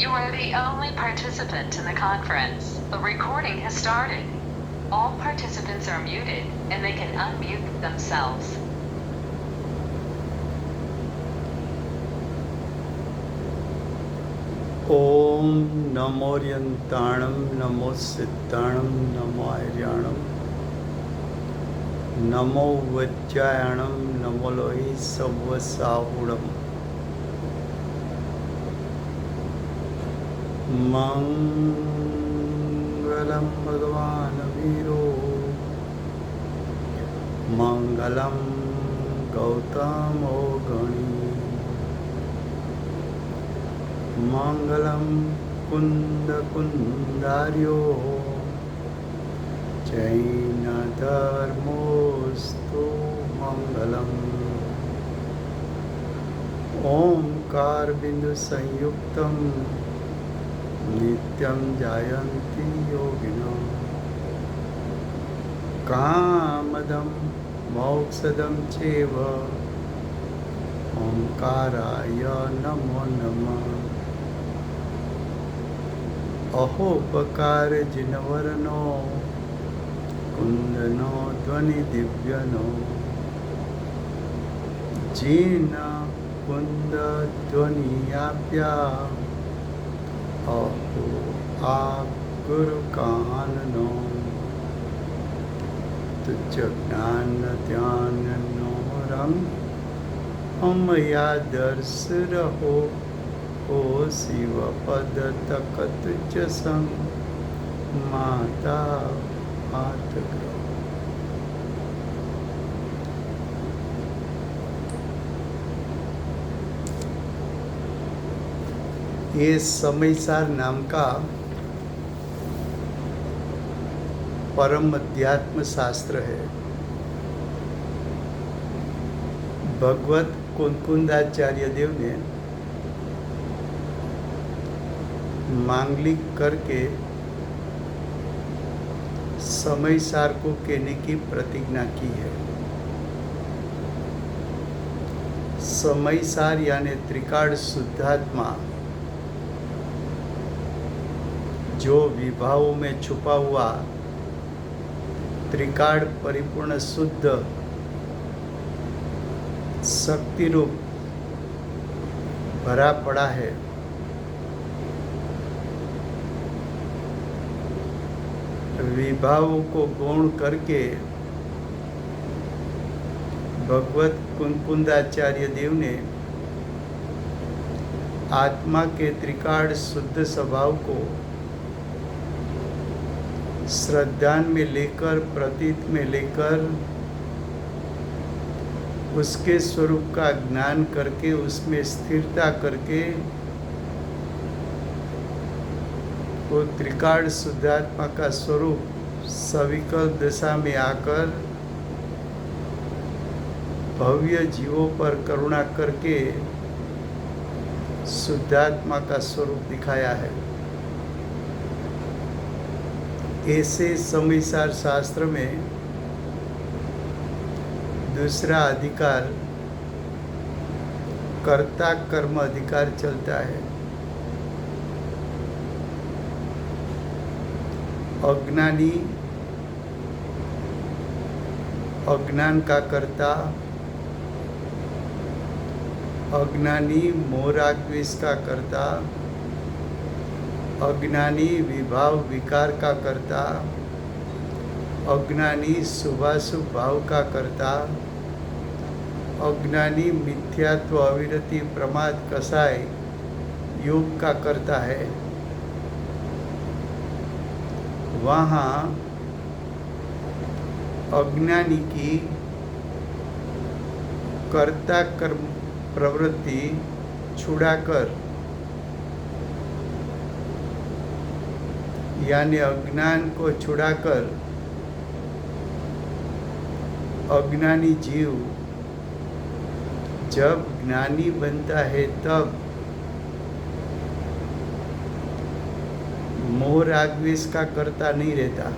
You are the only participant in the conference. The recording has started. All participants are muted, and they can unmute themselves. ओम नमोर्यंताणं नमो सिद्धाणं नमो आर्याणं नमो वज्रायणं नमो लोहि सवसाहुणं मंगलं भगवान् वीरो मंगलं गौतमो गणी मंगलं कुन्दकुन्दार्यो जैनधर्मोऽस्तु मंगलम् ओंकारबिन्दुसंयुक्तं नित्यं जायन्ति योगिनो कामदं मोक्षदं चैव ओंकाराय नमो नमः अहोपकार जिनवरनो कुंदनो ध्वनि दिव्यनो जीन कुंद ध्वनियाप्या अहो आप गुरु काननो तुझ ज्ञान ध्यान नो रंग हम या दर्श रहो ओ शिव पद तकत च संग माता हाथ ग्रह। ये समयसार नाम का परम अध्यात्म शास्त्र है। भगवत कुंकुंदाचार्य देव ने मांगलिक करके समयसार को कहने की प्रतिज्ञा की है। समयसार यानी त्रिकाल शुद्धात्मा जो विभावों में छुपा हुआ त्रिकाल परिपूर्ण शुद्ध शक्ति रूप भरा पड़ा है। विभावों को गौण करके भगवत कुंकुंदाचार्य देव ने आत्मा के त्रिकाल शुद्ध स्वभाव को श्रद्धान में लेकर प्रतीत में लेकर उसके स्वरूप का ज्ञान करके उसमें स्थिरता करके वो त्रिकाल शुद्धात्मा का स्वरूप सविकल्प दशा में आकर भव्य जीवों पर करुणा करके शुद्धात्मा का स्वरूप दिखाया है। ऐसे समयसार शास्त्र में दूसरा अधिकार कर्ता कर्म अधिकार चलता है। अज्ञानी अज्ञान का कर्ता, अज्ञानी मोराग्वेश का कर्ता, अज्ञानी विभाव विकार का कर्ता, अज्ञानी शुभाशुभ भाव का कर्ता, अज्ञानी मिथ्यात्व अविरति प्रमाद कसाय योग का कर्ता है। वहाँ अज्ञानी की कर्ता कर्म प्रवृत्ति छुड़ाकर यानी अज्ञान को छुड़ाकर अज्ञानी जीव जब ज्ञानी बनता है तब मोह आग्वेश का कर्ता नहीं रहता।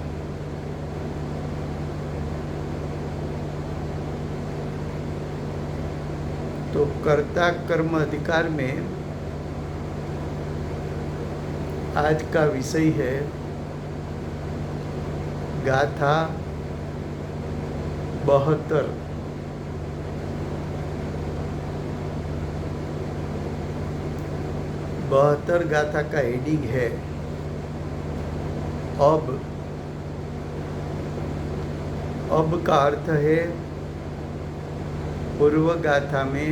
तो कर्ता कर्म अधिकार में आज का विषय है गाथा 72। बहत्तर गाथा का हेडिंग है अब। अब का अर्थ है पूर्व गाथा में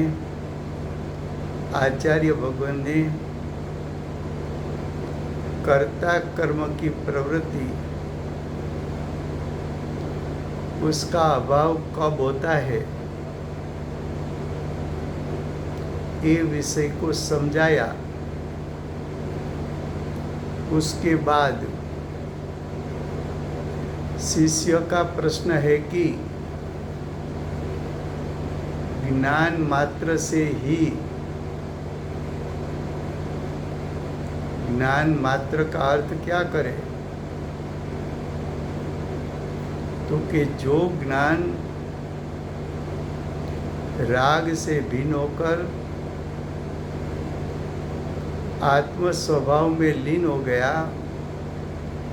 आचार्य भगवान ने कर्ता कर्म की प्रवृत्ति उसका अभाव कब होता है ये विषय को समझाया। उसके बाद शिष्य का प्रश्न है कि ज्ञान मात्र से ही, ज्ञान मात्र का अर्थ क्या करें, तो कि जो ज्ञान राग से भिन्न होकर आत्म स्वभाव में लीन हो गया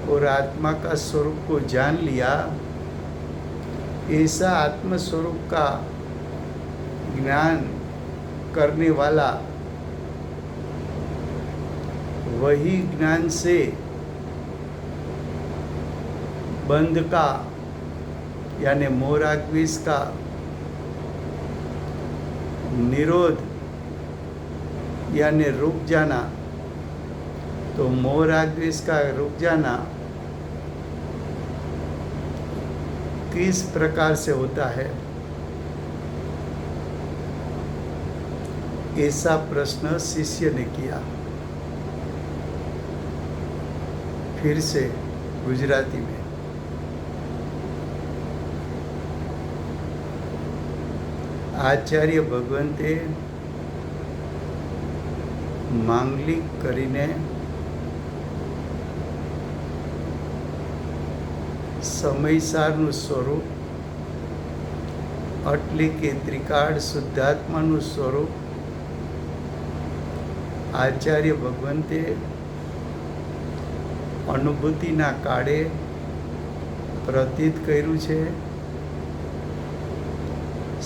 और आत्मा का स्वरूप को जान लिया, ऐसा आत्म स्वरूप का ज्ञान करने वाला वही ज्ञान से बंध का यानी मोह राग द्वेष का निरोध यानी रुक जाना। तो मोह राग द्वेष का रुक जाना किस प्रकार से होता है, ऐसा प्रश्न शिष्य ने किया। फिर से गुजराती में, आचार्य भगवंते માંગલિક કરીને સમયસારનું સ્વરૂપ એટલે કે ત્રિકાળ શુદ્ધાત્માનું સ્વરૂપ આચાર્ય ભગવંતે અનુભૂતિના કાળે પ્રતીત કર્યું છે।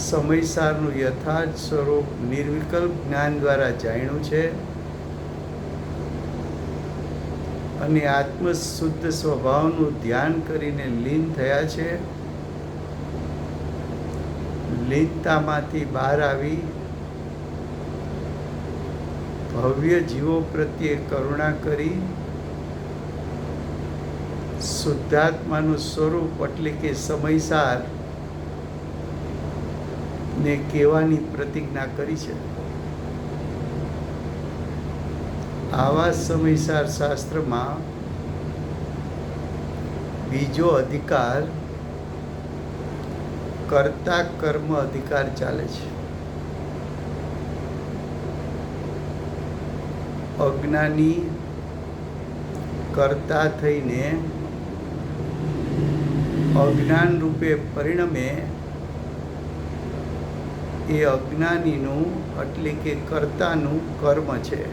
સમયસારનું યથાર્થ સ્વરૂપ નિર્વિકલ્પ જ્ઞાન દ્વારા જાણ્યું છે અને આત્મ શુદ્ધ સ્વભાવનું ધ્યાન કરીને લીન થયા છે। લીનતામાંથી બહાર આવી ભવ્ય જીવો પ્રત્યે કરુણા કરી શુદ્ધાત્માનું સ્વરૂપ એટલે કે સમયસાર ને કહેવાની પ્રતિજ્ઞા કરી છે। આવા સમયસાર શાસ્ત્રમાં બીજો અધિકાર કર્તા કર્મ અધિકાર ચાલે છે। અજ્ઞાની કર્તા થઈને અજ્ઞાન રૂપે પરિણમે એ અજ્ઞાનીનું એટલે કે કર્તાનું કર્મ છે।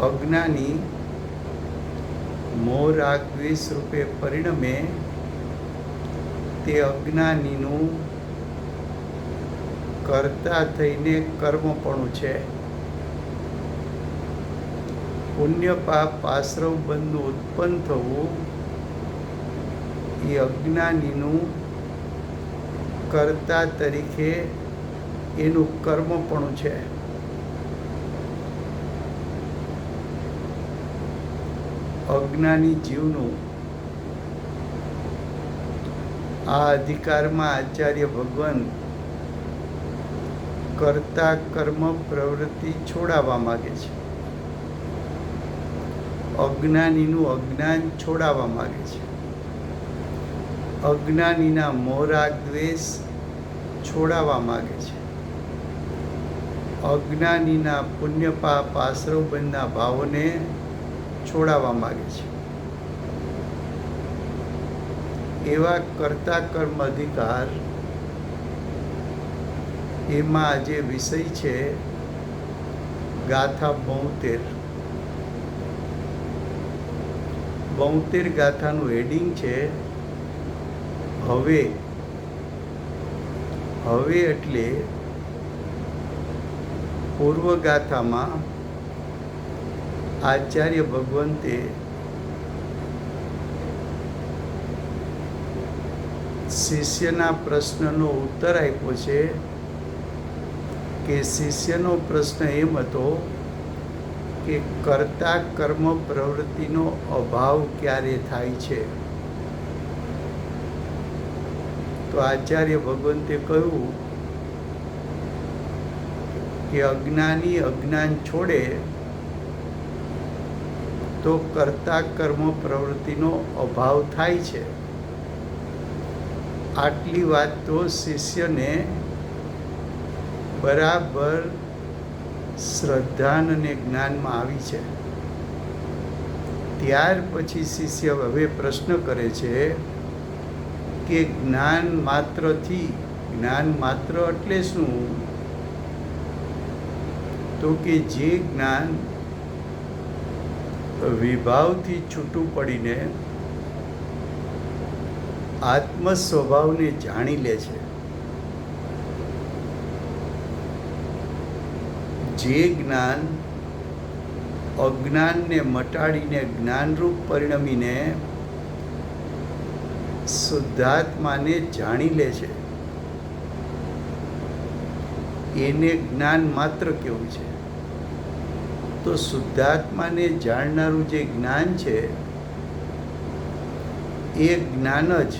અજ્ઞાની મોહ રાગ દ્વેષ રૂપે પરિણમે તે અજ્ઞાનીનું કર્તા થઈને કર્મપણું છે। પુણ્ય પાપ આશ્રવ બંધનું ઉત્પન્ન થવું એ અજ્ઞાનીનું કર્તા તરીકે એનું કર્મપણું છે। અજ્ઞાની જીવનું આ અધિકારમાં આચાર્ય ભગવાન કર્તા કર્મ પ્રવૃત્તિ છોડાવવા માગે છે। અજ્ઞાનીનું અજ્ઞાન છોડાવવા માગે છે। અજ્ઞાનીના મોહ રાગ દ્વેષ છોડાવવા માગે છે। અજ્ઞાનીના પુણ્ય પાપ આશ્રવ બંધના ભાવોને છોડાવવા માગે છે। એવા કર્તા કર્મ અધિકાર એમાં જે વિષય છે ગાથા 72 ગાથાનું હેડિંગ છે હવે. હવે એટલે પૂર્વ ગાથામાં આચાર્ય ભગવંતે શિષ્યના પ્રશ્નનો ઉત્તર આપ્યો છે કે શિષ્યનો પ્રશ્ન એમ હતો કે કર્તા કર્મ પ્રવૃત્તિનો અભાવ ક્યારે થાય છે. તો આચાર્ય ભગવંતે કહ્યું કે અજ્ઞાની અજ્ઞાન છોડે તો કર્તા કર્મ પ્રવૃત્તિનો અભાવ થાય છે. આટલી વાત તો શિષ્યને બરાબર શ્રદ્ધા અને જ્ઞાનમાં આવી છે. ત્યાર પછી શિષ્ય હવે પ્રશ્ન કરે છે કે જ્ઞાન માત્રથી, જ્ઞાન માત્ર એટલે શું? તો કે જે જ્ઞાન વિભાવથી છૂટું પડીને આત્મ સ્વભાવને જાણી લે છે, જે જ્ઞાન અજ્ઞાનને મટાડીને જ્ઞાનરૂપ પરિણમીને શુદ્ધાત્માને જાણી લે છે, એને જ્ઞાન માત્ર કેવું છે. તો શુદ્ધાત્માને જાણનારું જે જ્ઞાન છે એ જ્ઞાન જ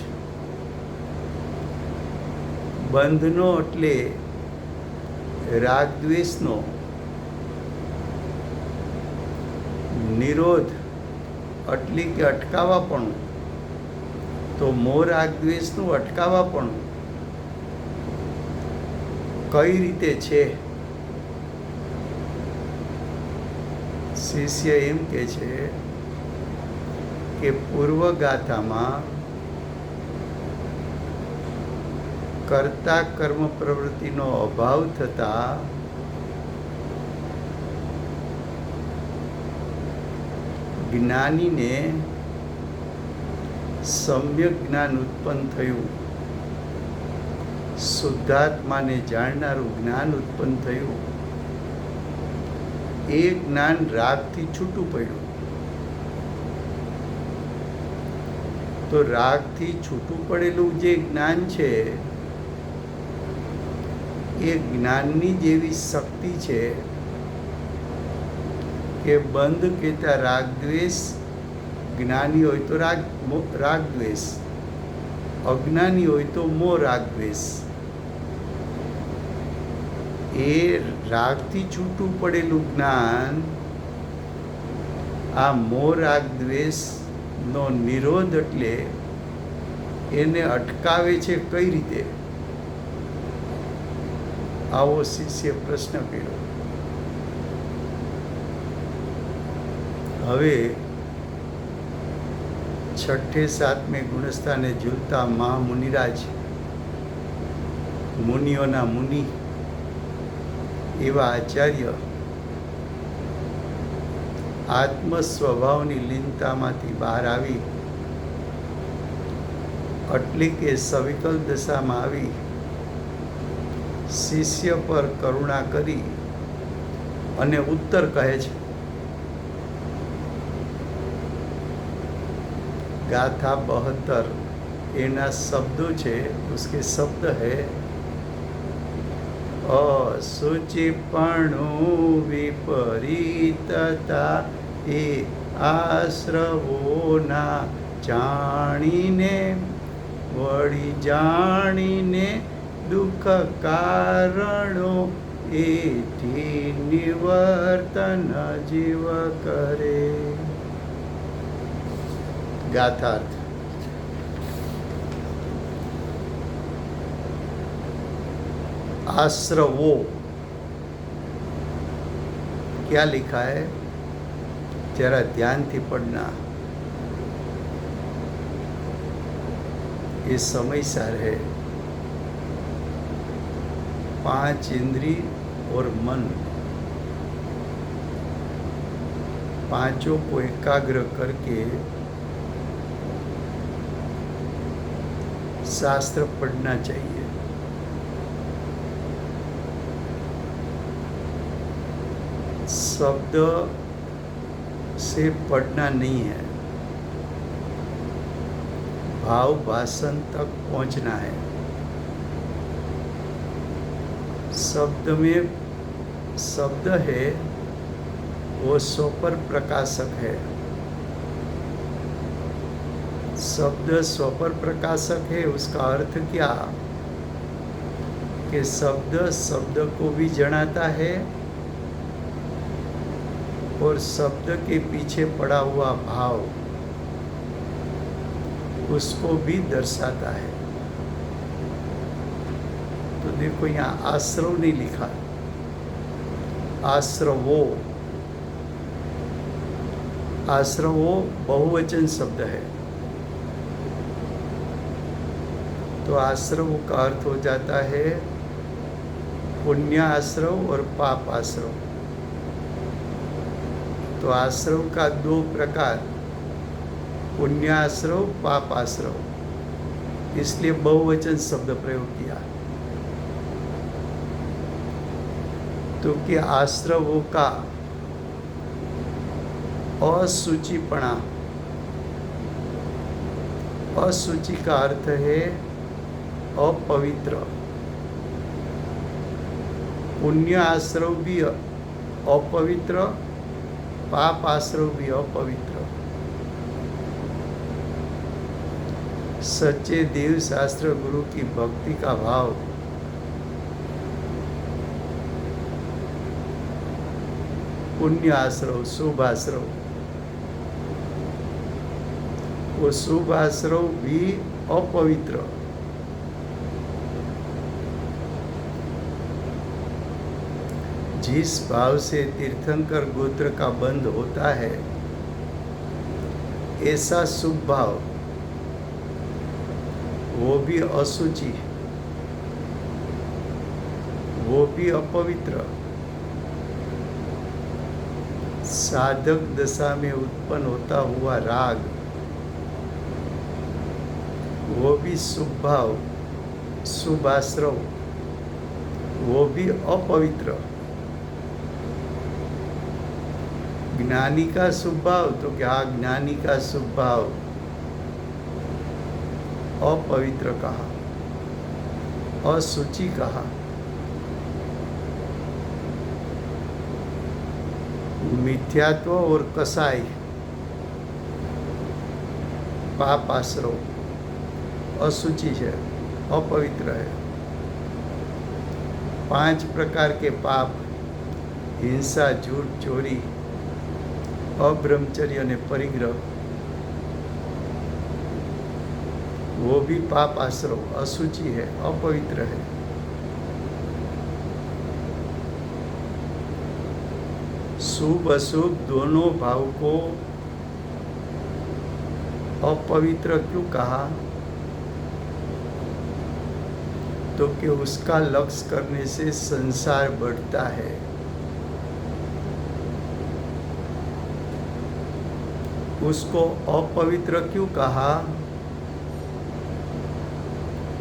બંધનો એટલે રાગદ્વેષનો નિરોધ એટલે કે અટકાવાપણું, તો મોહ રાગદ્વેષનું અટકાવાપણું કઈ રીતે છે? શિષ્ય એમ કહે છે કે પૂર્વ ગાથામાં કર્તા કર્મ પ્રવૃત્તિનો અભાવ થતાં જ્ઞાનીને સમ્યક જ્ઞાન ઉત્પન્ન થયું, શુદ્ધાત્માને જાણનારું જ્ઞાન ઉત્પન્ન થયું. એ જ્ઞાન રાગથી છૂટું પડ્યું. તો રાગથી છૂટું પડેલું જે જ્ઞાન છે એ જ્ઞાનની જેવી શક્તિ છે કે બંધ કહેતા રાગદ્વેષ, જ્ઞાની હોય તો રાગદ્વેષ, અજ્ઞાની હોય તો મોહ રાગદ્વેષ. એ રાગથી છૂટું પડેલું જ્ઞાન આ મોહ રાગદ્વેષનો નિરોધ એટલે એને અટકાવે છે કઈ રીતે? આવો શિષ્ય પ્રશ્ન કર્યો. હવે 6-7 ગુણસ્થાને ઝૂલતા મહામુનિરાજ, મુનિઓના મુનિ એવા આચાર્ય આત્મ સ્વભાવની લીનતામાંથી બહાર આવી એટલે કે સવિકલ દશામાં આવી શિષ્ય પર કરુણા કરી અને ઉત્તર કહે છે. गाथा 72 एना शब्दों छे, उसके शब्द है असुचिपणु विपरीतता ए आश्रवोना जाणीने वળી જાણીને દુઃખ કારણો એથી નિવર્તન જીવ કરે. गाथार्थ आश्रवो क्या लिखा है, जरा ध्यान थी पढ़ना, ये समय सार है. 5 इंद्री और मन पांचों को एकाग्र करके शास्त्र पढ़ना चाहिए। शब्द से पढ़ना नहीं है, भाव भाषण तक पहुंचना है। शब्द में शब्द है वो स्वपर प्रकाशक है। शब्द स्वपर प्रकाशक है, उसका अर्थ क्या कि शब्द शब्द को भी जनाता है और शब्द के पीछे पड़ा हुआ भाव उसको भी दर्शाता है। तो देखो यहाँ आश्रव नहीं लिखा, आश्रवो। आश्रवो बहुवचन शब्द है, तो आश्रव का अर्थ हो जाता है पुण्य आश्रव और पाप आश्रव। तो आश्रव का दो प्रकार, पुण्य आश्रव, पाप आश्रव, इसलिए बहुवचन शब्द प्रयोग किया। तो कि आश्रवों का असुचिपणा, असुचि का अर्थ है अपवित्र। पुण्य आश्रव भी अपवित्र, पाप आश्रव भी अपवित्र। सच्चे देव शास्त्र गुरु की भक्ति का भाव पुण्य आश्रव, शुभ आश्रव, वो शुभ आश्रव भी अपवित्र। जिस भाव से तीर्थंकर गोत्र का बंध होता है, ऐसा शुभ भाव वो भी असुचि, वो भी अपवित्र। साधक दशा में उत्पन्न होता हुआ राग वो भी शुभ भाव, शुभ आश्रव, वो भी अपवित्र। ज्ञानी का शुभ भाव, तो क्या ज्ञानी का शुभ भाव अपवित्र कहा, असुचि कहा। मिथ्यात्व और कसाई, पाप आश्रव, असुचि है, अपवित्र है। 5 प्रकार के पाप, हिंसा, झूठ, चोरी, अब्रह्मचर्य ने परिग्रह, वो भी पाप आश्रव, असुचि है, अपवित्र है। शुभ अशुभ दोनों भाव को अपवित्र क्यों कहा? तो कि उसका लक्ष्य करने से संसार बढ़ता है। उसको अपवित्र क्यों कहा?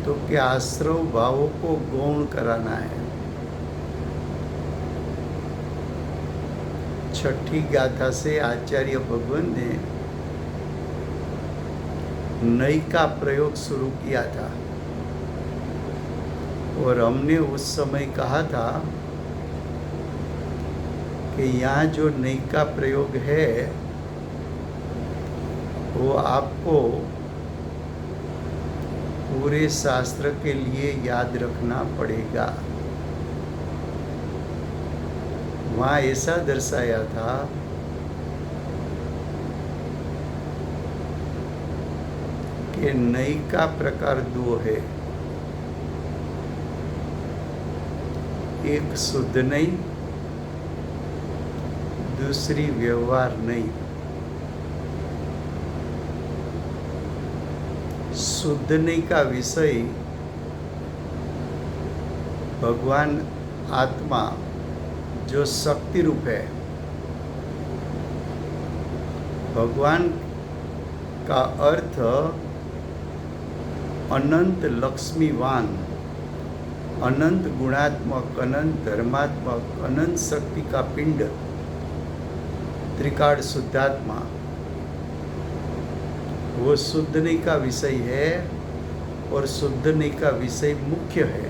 तो कि आश्रव भावों को गौण कराना है। छठी गाथा से आचार्य भगवान ने नई का प्रयोग शुरू किया था और हमने उस समय कहा था कि यहाँ जो नई का प्रयोग है वो आपको पूरे शास्त्र के लिए याद रखना पड़ेगा। वहाँ ऐसा दर्शाया था कि नई का प्रकार 2 है, एक शुद्ध नई, दूसरी व्यवहार नई। शुद्ध नई का विषय भगवान आत्मा जो शक्ति रूप है, भगवान का अर्थ अनंत लक्ष्मीवान, अनंत गुणात्मक, अनंत धर्मात्मक, अनंत शक्ति का पिंड, त्रिकाल शुद्धात्मा, वो शुद्धने का विषय है और शुद्धने का विषय मुख्य है।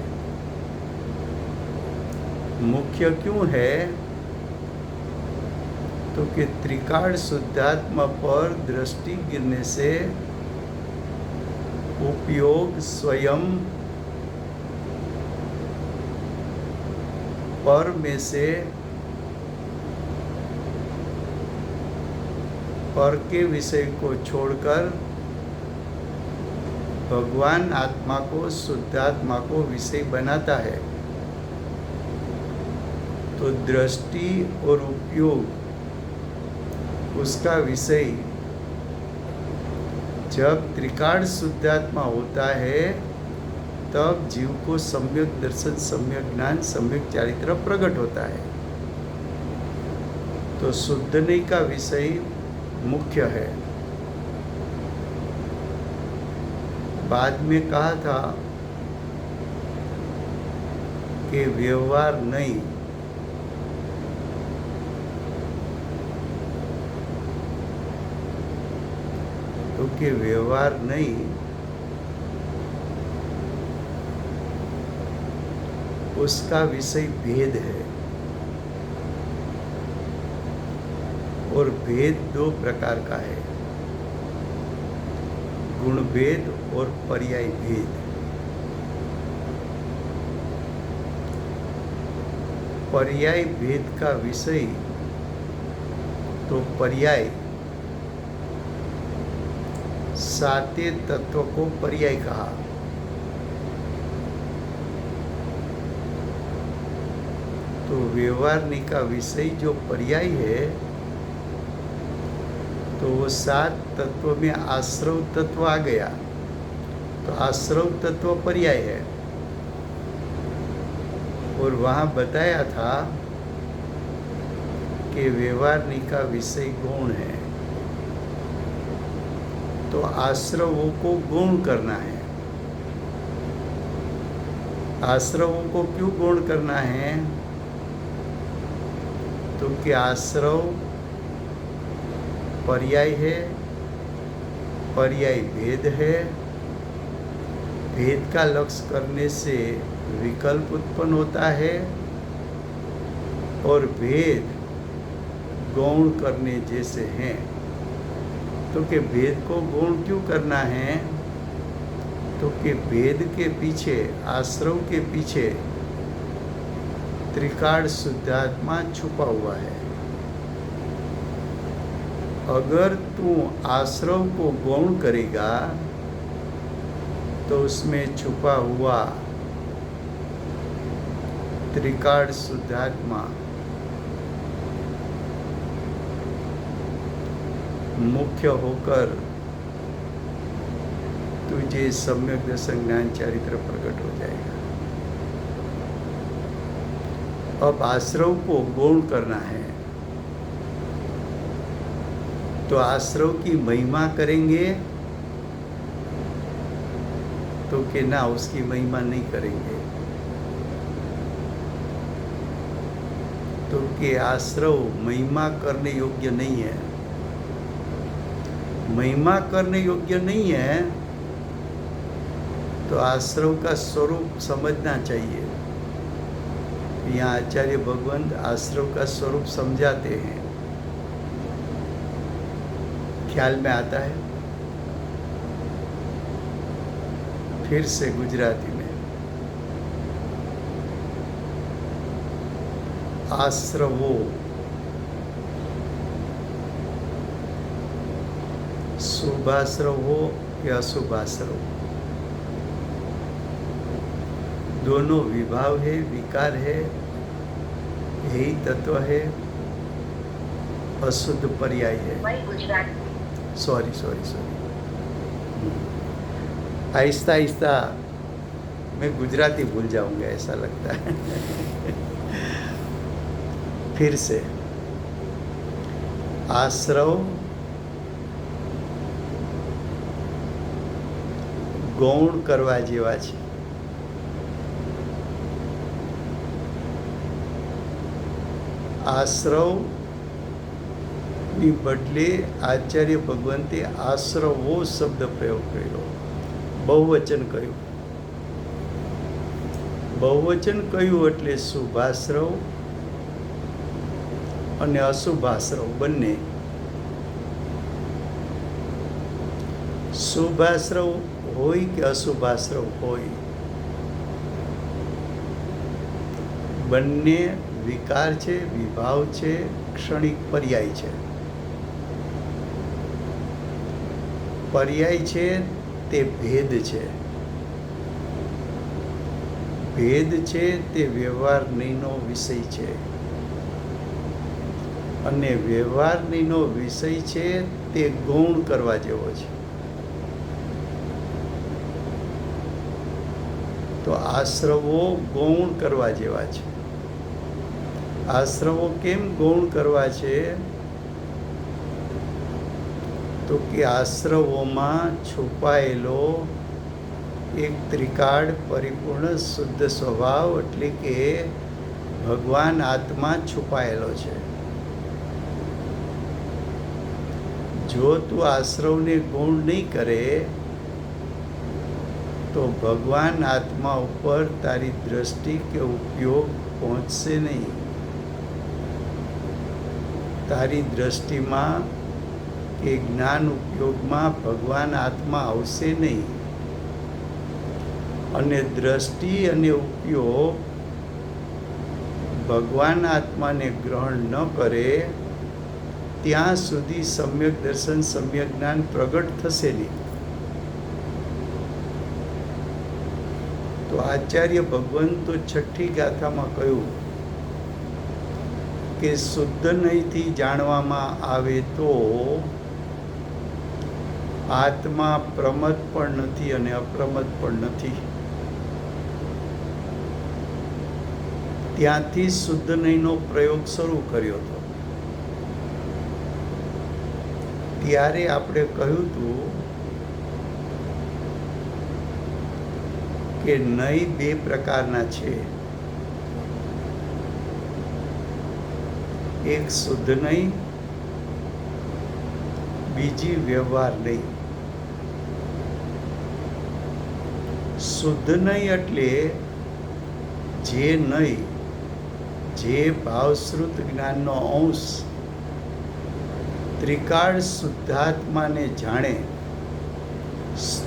मुख्य क्यों है? तो कि त्रिकाल शुद्धात्मा पर दृष्टि गिरने से उपयोग स्वयं पर में से पर के विषय को छोड़कर भगवान आत्मा को, शुद्धात्मा को विषय बनाता है। तो दृष्टि और उपयोग उसका विषय जब त्रिकाल शुद्धात्मा होता है तब जीव को सम्यक दर्शन, सम्यक ज्ञान, सम्यक चारित्र प्रकट होता है। तो शुद्धने का विषय मुख्य है। बाद में कहा था कि व्यवहार नहीं, तो कि व्यवहार नहीं, उसका विषय भेद है। और भेद दो प्रकार का है, गुण भेद और पर्याय भेद। पर्याय भेद का विषय तो पर्याय, साते तत्व को पर्याय कहा। तो व्यवहारने का विषय जो पर्याय है, तो वो सात तत्व में आश्रव तत्व आ गया, तो आश्रव तत्व पर्याय है। और वहाँ बताया था कि व्यवहारने का विषय गुण है, तो आश्रवों को गुण करना है। आश्रवों को क्यों गुण करना है? तो कि आश्रव पर्याय है, पर्याय भेद है। भेद का लक्ष्य करने से विकल्प उत्पन्न होता है और भेद गौण करने जैसे हैं। तो कि भेद को गौण क्यों करना है? तो कि भेद के पीछे, आश्रव के पीछे त्रिकाल शुद्धात्मा छुपा हुआ है। अगर तू आश्रव को गौण करेगा तो उसमें छुपा हुआ त्रिकाल शुद्धात्मा मुख्य होकर तुझे सम्यक दर्शन, ज्ञान, चारित्र प्रकट हो जाएगा। अब आश्रव को गौण करना है, तो आश्रव की महिमा करेंगे तो कि ना, उसकी महिमा नहीं करेंगे। तो कि आश्रव महिमा करने योग्य नहीं है। महिमा करने योग्य नहीं है तो आश्रव का स्वरूप समझना चाहिए। यहाँ आचार्य भगवंत आश्रव का स्वरूप समझाते हैं। ख्याल में आता है? फिर से गुजराती में, आश्रवो शुभाश्रव हो या अशुभाश्रव, दोनों विभाव है, विकार है, यही तत्व है। अशुद्ध पर्याय है। सॉरी, आहिस्ता आहिस्ता मैं गुजराती भूल जाऊंगा ऐसा लगता है। फिर से, आश्रव ગૌણ કરવા જેવા છે. આશ્રવની બદલે આચાર્ય ભગવંતે આશ્રવો શબ્દ પ્રયોગ કર્યો, બહુવચન કહ્યું. બહુવચન કહ્યું એટલે શુભાશ્રવ અને અશુભાશ્રવ બંને. શુભાશ્રવ હોય કે અશુભાશ્રવ હોય, બંને વિકાર છે, વિભાવ છે, ક્ષણિક પર્યાય છે. પર્યાય છે તે ભેદ છે. ભેદ છે તે વ્યવહારનીનો વિષય છે, અને વ્યવહારનીનો વિષય છે તે ગૌણ કરવા જેવો છે. તો આશ્રવો ગૌણ કરવા જેવા છે. આશ્રવો કેમ ગૌણ કરવા છે? તો કે આશ્રવોમાં છુપાયેલો એક ત્રિકાળ પરિપૂર્ણ શુદ્ધ સ્વભાવ એટલે કે ભગવાન આત્મા છુપાયેલો છે. જો તું આશ્રવને ગૌણ નહીં કરે તો ભગવાન આત્મા ઉપર તારી દ્રષ્ટિ કે ઉપયોગ પહોંચશે નહીં. તારી દ્રષ્ટિમાં કે જ્ઞાન ઉપયોગમાં ભગવાન આત્મા આવશે નહીં. અને દ્રષ્ટિ અને ઉપયોગ ભગવાન આત્માને ગ્રહણ ન કરે ત્યાં સુધી સમ્યક દર્શન, સમ્યક જ્ઞાન પ્રગટ થશે નહીં. તો આચાર્ય ભગવાન તો છઠ્ઠી ગાથામાં કહ્યું કે શુદ્ધ નહીંથી જાણવામાં આવે તો આત્મા પ્રમદ પણ નથી અને અપ્રમદ પણ નથી. ત્યાંથી શુદ્ધ નહીંનો પ્રયોગ શરૂ કર્યો હતો. ત્યારે આપણે કહ્યું હતું કે નહીં બે પ્રકારના છે. એક શુદ્ધ નહીં, બીજી વ્યવહાર નહીં. શુદ્ધ નહીં એટલે જે નહીં, જે ભાવશ્રુત જ્ઞાનનો અંશ ત્રિકાળ શુદ્ધાત્માને જાણે,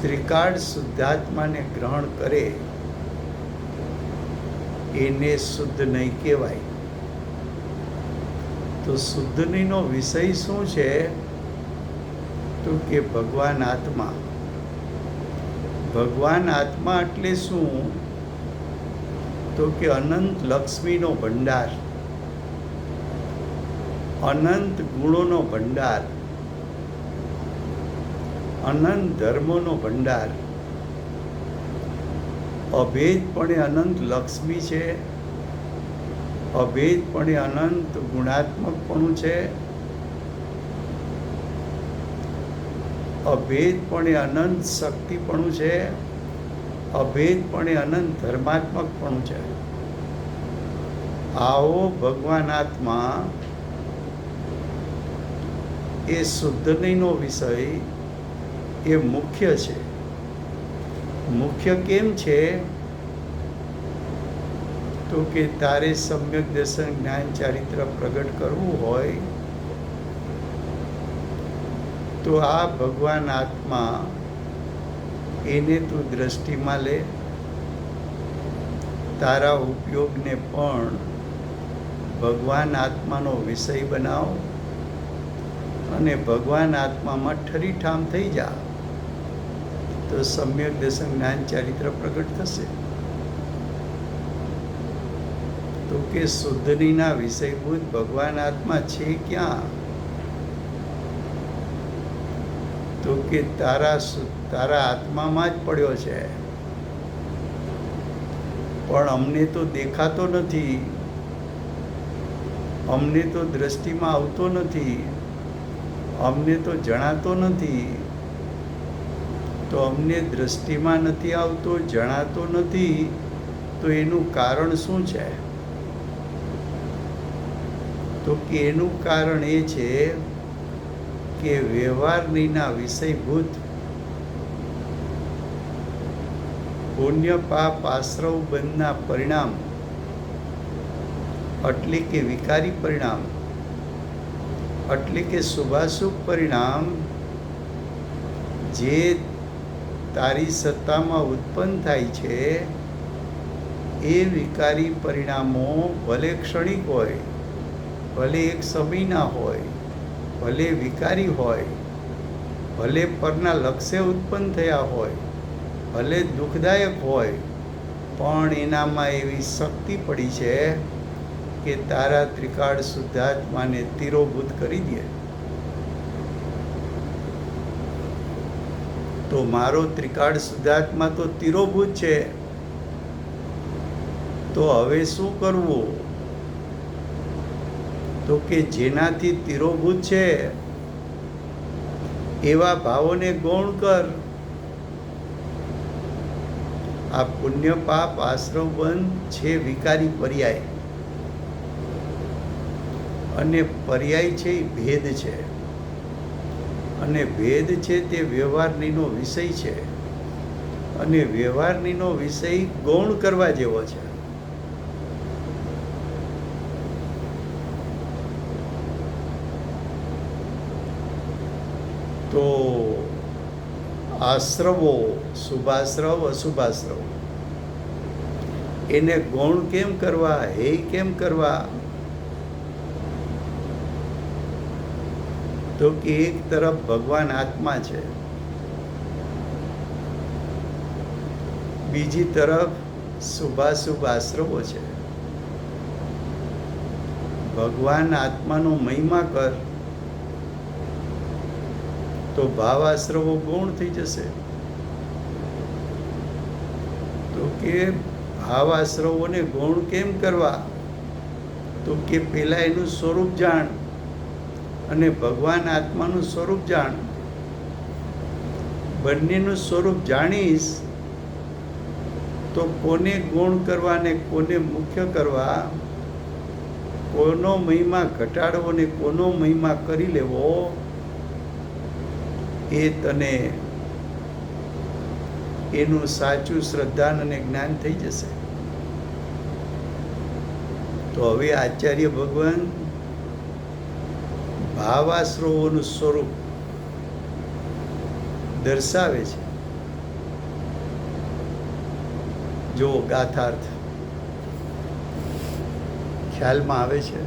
ત્રિકાળ શુદ્ધાત્માને ગ્રહણ કરે એને શુદ્ધ નહીં કહેવાય. તો શુદ્ધ નહીંનો વિષય શું છે? તો કે ભગવાન આત્મા. ભગવાન આત્મા એટલે શું? તો કે અનંત લક્ષ્મીનો ભંડાર, અનંત ગુણોનો ભંડાર, અનંત ધર્મોનો ભંડાર. અભેદપણે અનંત લક્ષ્મી છે, અભેદપણે અનંત ગુણાત્મકપણું છે, અભેદપણે અનંત શક્તિપણું છે, અભેદપણે અનંત ધર્માત્મકપણું છે. આવો ભગવાન આત્મા એ શુદ્ધ નહીંનો વિષય એ મુખ્ય છે. મુખ્ય કેમ છે? તો કે તારે સમ્યક દર્શન જ્ઞાન ચારિત્ર પ્રગટ કરવું હોય તો આ ભગવાન આત્મા એને તું દ્રષ્ટિમાં લે. તારા ઉપયોગને પણ ભગવાન આત્માનો વિષય બનાવ અને ભગવાન આત્મામાં ઠરીઠામ થઈ જા તો સમ્યક દર્શન જ્ઞાન ચારિત્ર પ્રગટ થશે. તો કે શુદ્ધનીના વિષયભૂત ભગવાન આત્મા છે ક્યાં? તો કે તારા આત્મામાં જ પડ્યો છે, પણ અમને તો દેખાતો નથી, અમને તો દ્રષ્ટિમાં આવતો નથી, અમને તો જણાતો નથી. તો અમને દૃષ્ટિમાં નથી આવતો, જણાતો નથી, તો એનું કારણ શું છે? તો કે એનું કારણ એ છે કે વ્યવહારનીના વિષયભૂત પુણ્ય પાપ આશ્રવ બંધના પરિણામ, એટલે કે વિકારી પરિણામ, એટલે કે શુભાશુભ પરિણામ જે તારી સત્તામાં ઉત્પન્ન થાય છે, એ વિકારી પરિણામો ભલે ક્ષણિક હોય, ભલે એક સમયના હોય, ભલે વિકારી હોય, ભલે પરના લક્ષ્ય ઉત્પન્ન થયા હોય, ભલે દુઃખદાયક હોય, પણ એનામાં એવી શક્તિ પડી છે કે તારા ત્રિકાળ શુદ્ધાત્માને તિરોભૂત કરી દે. તો મારો ત્રિકાળ શુદ્ધાત્મા તો તિરોભૂત છે, તો હવે શું કરવું? તો કે જેનાથી તિરોભૂત છે એવા ભાવોને ગૌણ કર. આ પુણ્ય પાપ આશ્રવ બંધ છે વિકારી પર્યાય, અને પર્યાય છે એ ભેદ છે, અને ભેદ છે તે વ્યવહારનીનો વિષય છે, અને વ્યવહારનીનો વિષય ગૌણ કરવા જેવો છે. તો આશ્રવો, શુભાશ્રવ અશુભાશ્રવ, એને ગૌણ કેમ કરવા, હે કેમ કરવા? તો કે એક તરફ ભગવાન આત્મા છે, બીજી તરફ શુભાશુભ આશ્રવો છે. ભગવાન આત્માનો મહિમા કર તો ભાવ આશ્રવો ગૌણ થઈ જશે. તો કે ભાવ આશ્રવોને ગૌણ કેમ કરવા? તો કે પેલા એનું સ્વરૂપ જાણ અને ભગવાન આત્માનું સ્વરૂપ જાણ. બંનેનું સ્વરૂપ જાણીશ તો કોને ગૌણ કરવા ને કોને મુખ્ય કરવા, કોનો મહિમા ઘટાડવો ને કોનો મહિમા કરી લેવો, એ તને એનું સાચું શ્રદ્ધાન અને જ્ઞાન થઈ જશે. તો હવે આચાર્ય ભગવાન ભાવાશ્રવોનું સ્વરૂપ દર્શાવે છે. જો ગાથાર્થ ખ્યાલમાં આવે છે?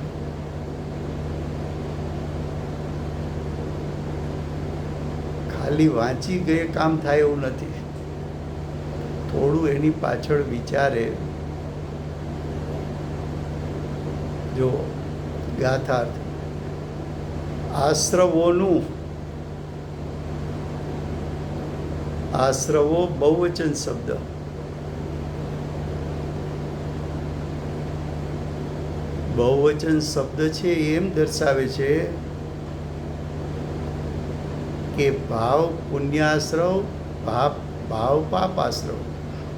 ખાલી વાંચી ગયે કામ થાય એવું નથી, થોડું એની પાછળ વિચારે. જો ગાથાર્થ આશ્રવોનું, આશ્રવો બહુવચન શબ્દ, બહુવચન શબ્દ છે એમ દર્શાવે છે કે ભાવ પુણ્યાશ્રવ, ભાવ પાપ આશ્રવ,